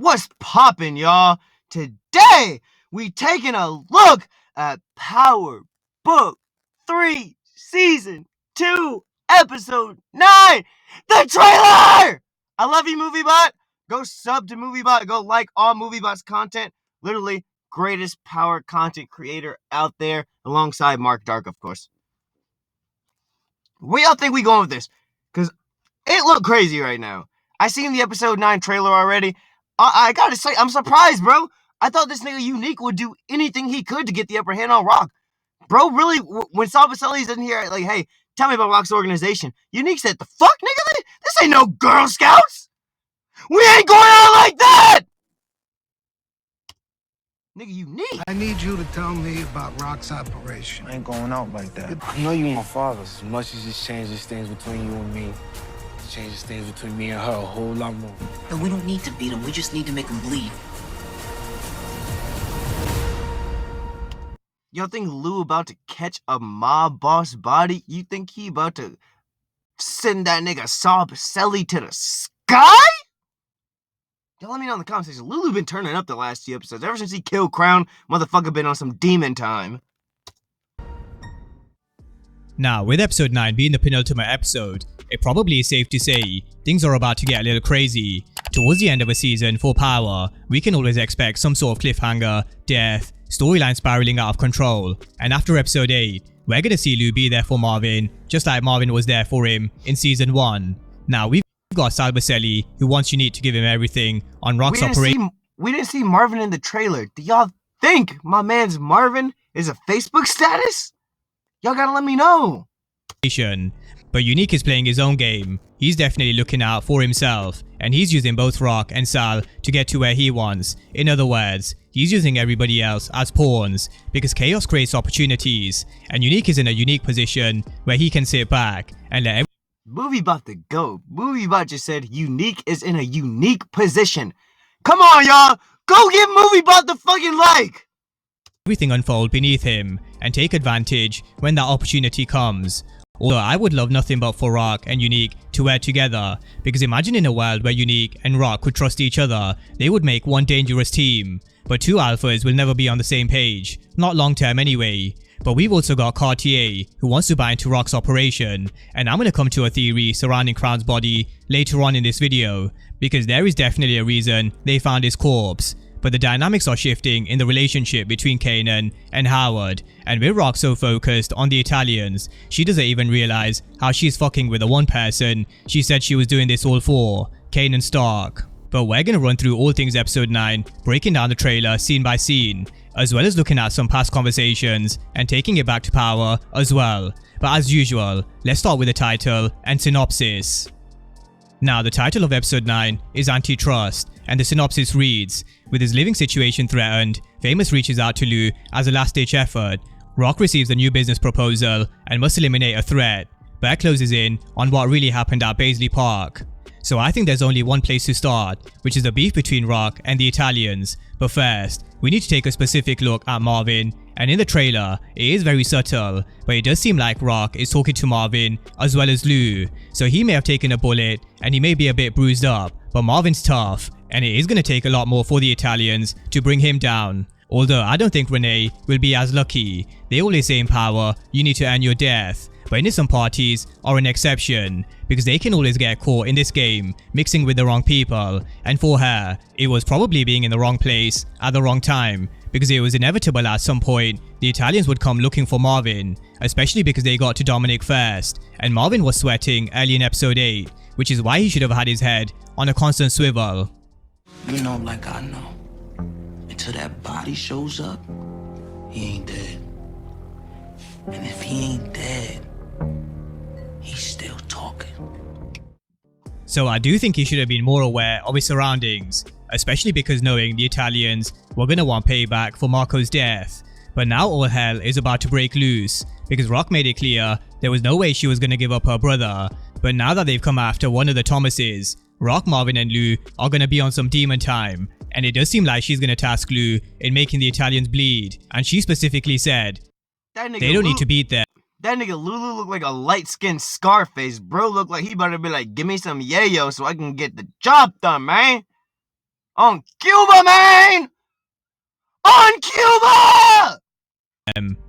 What's poppin', y'all? Today, we taking a look at Power Book 3, Season 2, Episode 9, the trailer! I love you, MovieBot. Go sub to MovieBot. Go like all MovieBot's content. Literally, greatest power content creator out there, alongside Mark Dark, of course. Where y'all think we going with this? Because it looked crazy right now. I seen the Episode 9 trailer already. I gotta say, I'm surprised, bro. I thought this nigga Unique would do anything he could to get the upper hand on Rock. Bro, really, when Saul Baselli's in here, like, hey, tell me about Rock's organization, Unique said, the fuck, nigga? This ain't no Girl Scouts. We ain't going out like that! Nigga, Unique. I need you to tell me about Rock's operation. I ain't going out like that. I know you my father. As much as it changes things between you and me, it changes things between me and her a whole lot more. No, we don't need to beat him. We just need to make him bleed. Y'all think Lou about to catch a mob boss body? You think he about to send that nigga Saul Baselli to the sky? Y'all let me know in the comment section. Lulu been turning up the last few episodes. Ever since he killed Crown, motherfucker been on some demon time. Now, with episode 9 being the penultimate episode, it probably is safe to say things are about to get a little crazy. Towards the end of a season for Power, we can always expect some sort of cliffhanger, death, storyline spiraling out of control, and after episode 8, we're gonna see Lou be there for Marvin, just like Marvin was there for him in season 1. Now, we've got Saul Baselli, who wants Unique to give him everything on Rock's operation. We didn't see Marvin in the trailer. Do y'all think my man's Marvin is a Facebook status? Y'all gotta let me know. But Unique is playing his own game. He's definitely looking out for himself, and he's using both Rock and Sal to get to where he wants. In other words, he's using everybody else as pawns, because chaos creates opportunities, and Unique is in a unique position where he can sit back and let MovieBot to go. MovieBot just said Unique is in a unique position. Come on, y'all. Go give MovieBot the fucking like. everything unfold beneath him and take advantage when that opportunity comes. Although I would love nothing but for Rock and Unique to work together, because imagine in a world where Unique and Rock could trust each other, they would make one dangerous team. But two alphas will never be on the same page, not long term anyway. But we've also got Cartier, who wants to buy into Rock's operation, and I'm gonna come to a theory surrounding Crown's body later on in this video, because there is definitely a reason they found his corpse. But the dynamics are shifting in the relationship between Kanan and Howard, and with Rock so focused on the Italians, she doesn't even realize how she's fucking with the one person she said she was doing this all for, Kanan Stark. But we're gonna run through all things episode 9, breaking down the trailer scene by scene, as well as looking at some past conversations and taking it back to Power as well. But as usual, let's start with the title and synopsis. Now, the title of episode 9 is Antitrust, and the synopsis reads, with his living situation threatened, Famous reaches out to Lou as a last-ditch effort. Rock receives a new business proposal and must eliminate a threat. Bear closes in on what really happened at Paisley Park. So I think there's only one place to start, which is the beef between Rock and the Italians. But first, we need to take a specific look at Marvin, and in the trailer, it is very subtle, but it does seem like Rock is talking to Marvin as well as Lou. So he may have taken a bullet and he may be a bit bruised up, but Marvin's tough, and it is going to take a lot more for the Italians to bring him down. Although I don't think Renee will be as lucky. They always say in Power, you need to earn your death. But innocent parties are an exception, because they can always get caught in this game, mixing with the wrong people, and for her, it was probably being in the wrong place at the wrong time, because it was inevitable at some point the Italians would come looking for Marvin, especially because they got to Dominic first, and Marvin was sweating early in episode 8, which is why he should have had his head on a constant swivel. You know like I know. Until that body shows up, he ain't dead. And if he ain't dead, he's still talking. So I do think he should have been more aware of his surroundings, especially because knowing the Italians were gonna want payback for Marco's death. But now all hell is about to break loose, because Rock made it clear there was no way she was gonna give up her brother. But now that they've come after one of the Thomases, Rock, Marvin and Lou are gonna be on some demon time, and it does seem like she's gonna task Lou in making the Italians bleed, and she specifically said they don't need to beat them. That nigga Lulu look like a light-skinned Scarface. Bro look like he better be like, give me some yayo so I can get the job done, man. On Cuba, man! On Cuba!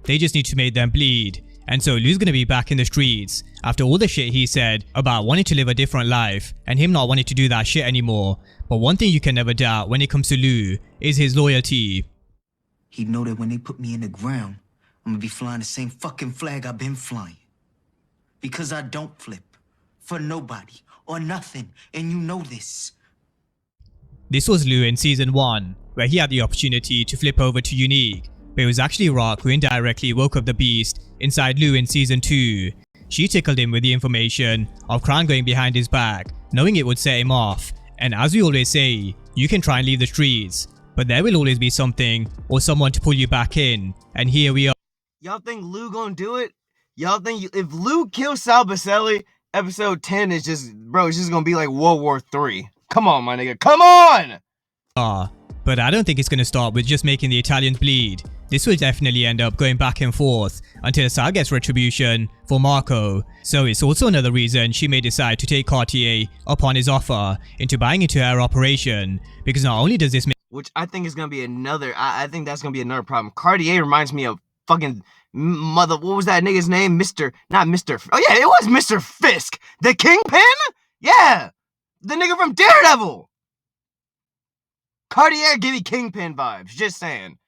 They just need to make them bleed. And so Lou's gonna be back in the streets after all the shit he said about wanting to live a different life and him not wanting to do that shit anymore. But one thing you can never doubt when it comes to Lou is his loyalty. He'd know that when they put me in the ground, I'm gonna be flying the same fucking flag I've been flying. Because I don't flip. For nobody. Or nothing. And you know this. This was Lou in season 1, where he had the opportunity to flip over to Unique, but it was actually Rock who indirectly woke up the beast inside Lou in season 2. She tickled him with the information of Crown going behind his back, knowing it would set him off. And as we always say, you can try and leave the streets, but there will always be something or someone to pull you back in. And here we are. Y'all think Lou gonna do it? Y'all think if Lou kills Sal Baselli, episode 10 is just, bro, it's just gonna be like World War III. Come on, my nigga. Come on! But I don't think it's gonna stop with just making the Italians bleed. This will definitely end up going back and forth until Sal gets retribution for Marco. So it's also another reason she may decide to take Cartier up on his offer into buying into her operation, because not only does this make, which I think is gonna be another, I think that's gonna be another problem. Cartier reminds me of fucking what was that nigga's name? Not Mr. Oh yeah, it was Mr. Fisk. The Kingpin? Yeah! The nigga from Daredevil! Cartier give me Kingpin vibes, just saying.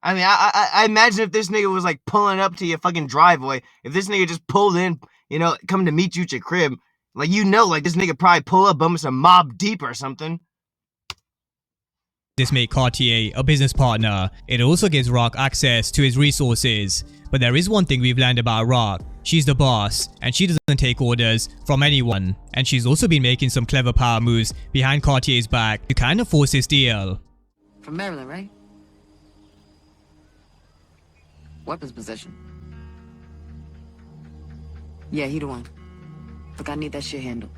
I mean, I imagine if this nigga was like pulling up to your fucking driveway, if this nigga just pulled in, you know, coming to meet you at your crib, like, you know, like this nigga probably pull up, bumping some Mob Deep or something. this make Cartier a business partner, it also gives Rock access to his resources. But there is one thing we've learned about Rock. She's the boss, and she doesn't take orders from anyone. And she's also been making some clever power moves behind Cartier's back to kind of force this deal. From Maryland, right? Weapons possession. Yeah, he the one. Look, I need that shit handled.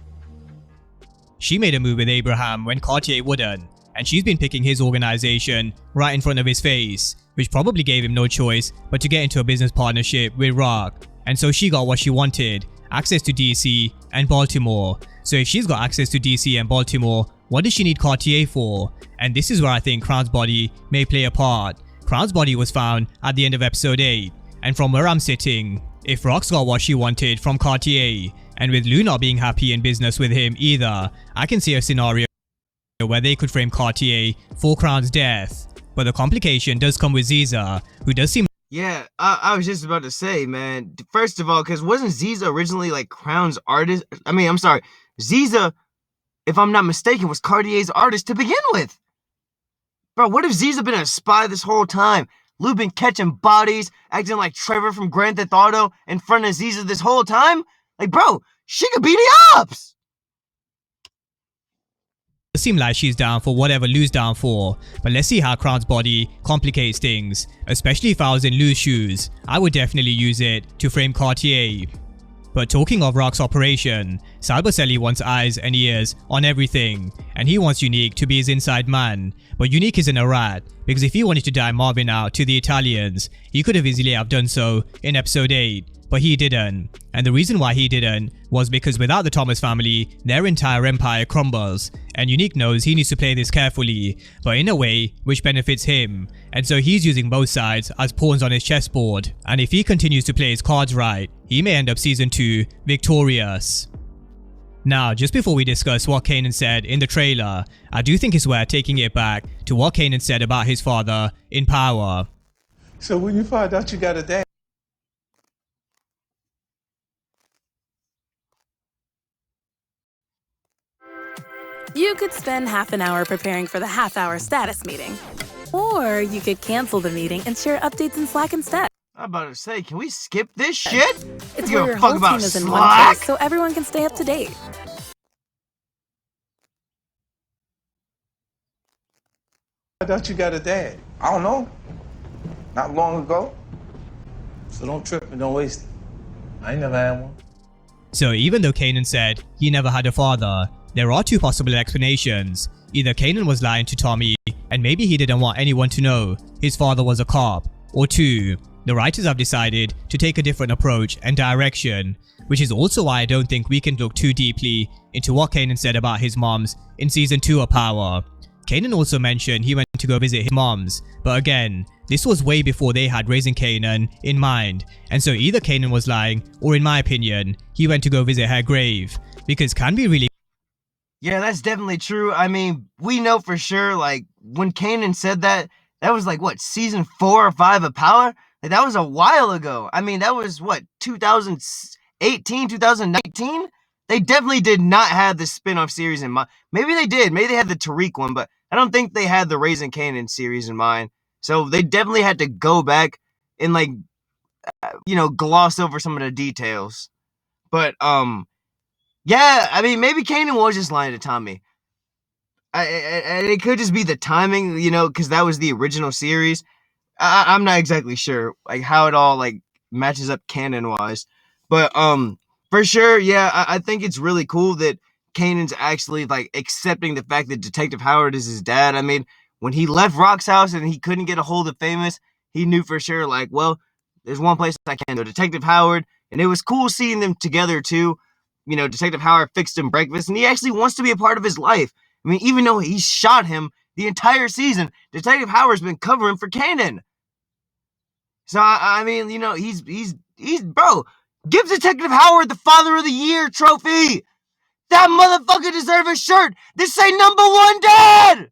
She made a move with Abraham when Cartier wouldn't, and she's been picking his organization right in front of his face, which probably gave him no choice but to get into a business partnership with Rock. And so she got what she wanted, access to DC and Baltimore. So if she's got access to DC and Baltimore, what does she need Cartier for? And this is where I think Crown's body may play a part. Crown's body was found at the end of episode 8, and from where I'm sitting, if Rock's got what she wanted from Cartier, and with Lou not being happy in business with him either, I can see a scenario where they could frame Cartier for Crown's death. But the complication does come with Ziza, who does seem... Yeah, I was just about to say, man. First of all, because wasn't Ziza originally like Crown's artist? I mean, I'm sorry. Ziza, if I'm not mistaken, was Cartier's artist to begin with. Bro, what if Ziza been a spy this whole time? Lou been catching bodies, acting like Trevor from Grand Theft Auto in front of Ziza this whole time? Like, bro, she could be the ops! It seems like she's down for whatever Lou's down for, but let's see how Crown's body complicates things. Especially if I was in Lou's shoes, I would definitely use it to frame Cartier. But talking of Rock's operation, Sal Baselli wants eyes and ears on everything, and he wants Unique to be his inside man. But Unique isn't a rat, because if he wanted to die Marvin out to the Italians, he could have easily have done so in episode 8. But he didn't. And the reason why he didn't was because without the Thomas family, their entire empire crumbles. And Unique knows he needs to play this carefully, but in a way which benefits him. And so he's using both sides as pawns on his chessboard. And if he continues to play his cards right, he may end up season 2 victorious. Now, just before we discuss what Kanan said in the trailer, I do think it's worth taking it back to what Kanan said about his father in Power. So when you find out you got a dad, You could spend half an hour preparing for the half-hour status meeting. Or you could cancel the meeting and share updates in Slack instead. I'm about to say, can we skip this shit? It's Give where a your fuck whole team about is in one Slack? place so everyone can stay up to date. find out you got a dad. I don't know. Not long ago. So don't trip and don't waste it. I ain't never had one. So even though Kanan said he never had a father, there are two possible explanations. Either Kanan was lying to Tommy, and maybe he didn't want anyone to know his father was a cop. Or two, the writers have decided to take a different approach and direction, which is also why I don't think we can look too deeply into what Kanan said about his moms in season 2 of Power. Kanan also mentioned he went to go visit his moms, but again, this was way before they had raising Kanan in mind, and so either Kanan was lying, or in my opinion, he went to go visit her grave, because can we really— Yeah, that's definitely true. I mean, we know for sure, like, when Kanan said that, that was like, what, season 4 or 5 of Power? Like, that was a while ago. I mean, that was, what, 2018, 2019? They definitely did not have the spin-off series in mind. Maybe they did. Maybe they had the Tariq one, but I don't think they had the Raising Kanan series in mind. So they definitely had to go back and, like, gloss over some of the details. But, yeah, I mean, maybe Kanan was just lying to Tommy. And it could just be the timing, because that was the original series. I'm not exactly sure, like, how it all, like, matches up canon-wise. But, for sure, yeah, I think it's really cool that Kanan's actually, like, accepting the fact that Detective Howard is his dad. I mean, when he left Rock's house and he couldn't get a hold of Famous, he knew for sure, like, well, there's one place I can go, Detective Howard. And it was cool seeing them together, too. Detective Howard fixed him breakfast, and he actually wants to be a part of his life. I mean, even though he shot him the entire season, Detective Howard's been covering for Kanan. So, I mean, he's bro, give Detective Howard the Father of the Year trophy. That motherfucker deserves a shirt. This ain't number 1 dad.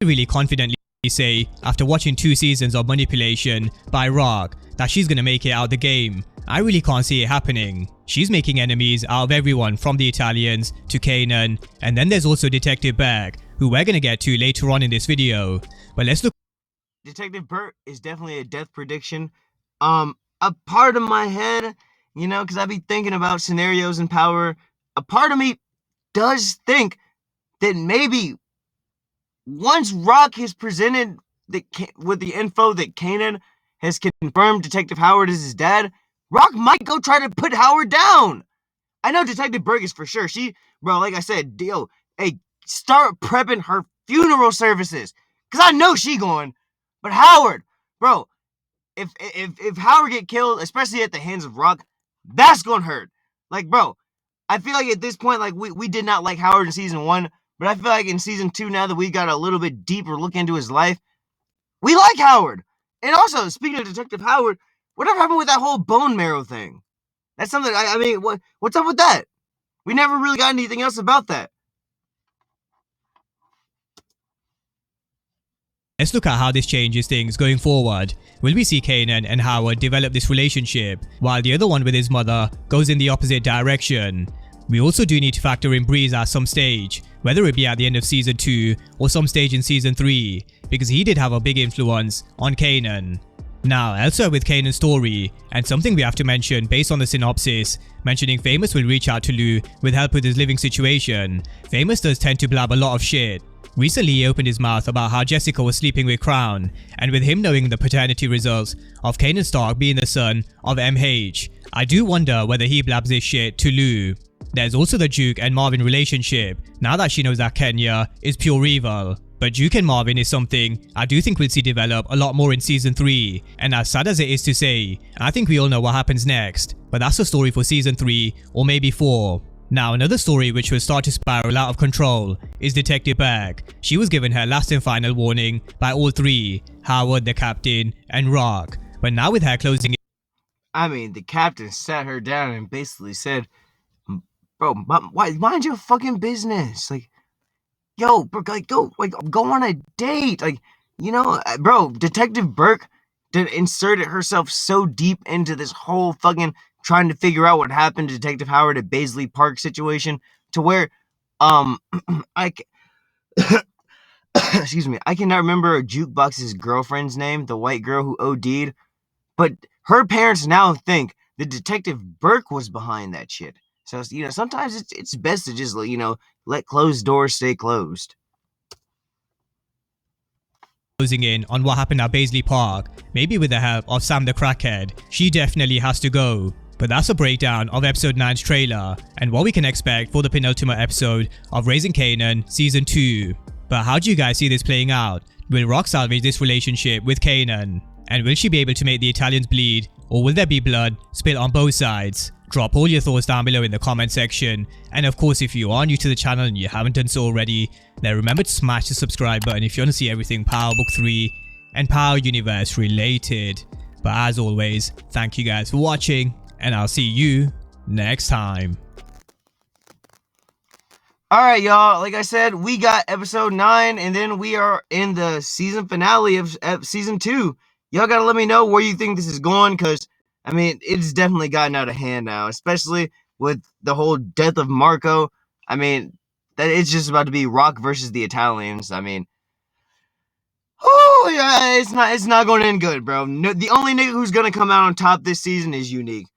really confidently say, after watching 2 seasons of manipulation by Rock, that she's gonna make it out the game. I really can't see it happening. She's making enemies out of everyone from the Italians to Kanan, and then there's also Detective Berg, who we're gonna get to later on in this video. But let's look. Detective Berg is definitely a death prediction. A part of my head, because I be thinking about scenarios in Power, a part of me does think that maybe once Rock has presented with the info that Kanan has confirmed Detective Howard is his dad, Rock might go try to put Howard down. I know Detective Berg is for sure. Bro, like I said, hey, start prepping her funeral services. Because I know she going. But Howard, bro, if Howard get killed, especially at the hands of Rock, that's going to hurt. Like, bro, I feel like at this point, like, we did not like Howard in season 1. But I feel like in season 2, now that we got a little bit deeper look into his life, we like Howard. And also, speaking of Detective Howard, whatever happened with that whole bone marrow thing? That's something, I mean, what's up with that? We never really got anything else about that. Let's look at how this changes things going forward. Will we see Kanan and Howard develop this relationship, while the other one with his mother goes in the opposite direction? We also do need to factor in Breeze at some stage, whether it be at the end of season 2 or some stage in season 3, because he did have a big influence on Kanan. Now, elsewhere with Kanan's story, and something we have to mention based on the synopsis, mentioning Famous will reach out to Lou with help with his living situation. Famous does tend to blab a lot of shit. Recently he opened his mouth about how Jessica was sleeping with Crown, and with him knowing the paternity results of Kanan Stark being the son of MH, I do wonder whether he blabs this shit to Lou. There's also the Duke and Marvin relationship, now that she knows that Kenya is pure evil. But Duke and Marvin is something I do think we'll see develop a lot more in season 3, and as sad as it is to say, I think we all know what happens next, but that's a story for season 3 or maybe 4. Now, another story which will start to spiral out of control is Detective Berg. She was given her last and final warning by all 3, Howard, the captain, and Rock, but now with her closing, I mean, the captain sat her down and basically said, bro, mind your fucking business. Like, yo, bro, like, go on a date. Like, bro, Detective Burke inserted herself so deep into this whole fucking trying to figure out what happened to Detective Howard at Baisley Park situation to where, excuse me, I cannot remember Jukebox's girlfriend's name, the white girl who OD'd, but her parents now think that Detective Burke was behind that shit. So, sometimes it's best to just, let closed doors stay closed. Closing in on what happened at Baisley Park, maybe with the help of Sam the Crackhead, she definitely has to go. But that's a breakdown of episode 9's trailer, and what we can expect for the penultimate episode of Raising Kanan Season 2. But how do you guys see this playing out? Will Rock salvage this relationship with Kanan? And will she be able to make the Italians bleed? Or will there be blood spilled on both sides? Drop all your thoughts down below in the comment section. And of course, if you are new to the channel and you haven't done so already, then remember to smash the subscribe button if you want to see everything Power Book 3 and Power Universe related. But as always, thank you guys for watching, and I'll see you next time. Alright, y'all, like I said, we got episode 9, and then we are in the season finale of season 2. Y'all gotta let me know where you think this is going, because, I mean, it's definitely gotten out of hand now, especially with the whole death of Marco. I mean, that it's just about to be Rock versus the Italians. I mean, oh yeah, it's not going to end good, bro. No, the only nigga who's gonna come out on top this season is Unique.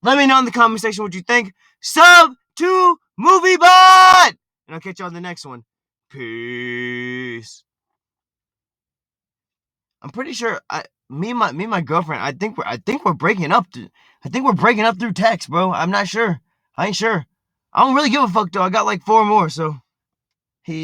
Let me know in the comment section what you think. Sub to MovieBot! And I'll catch you on the next one. Peace. I'm pretty sure me and my girlfriend, I think we're breaking up. I think we're breaking up through text, bro. I'm not sure. I ain't sure. I don't really give a fuck though. I got like 4 more, so he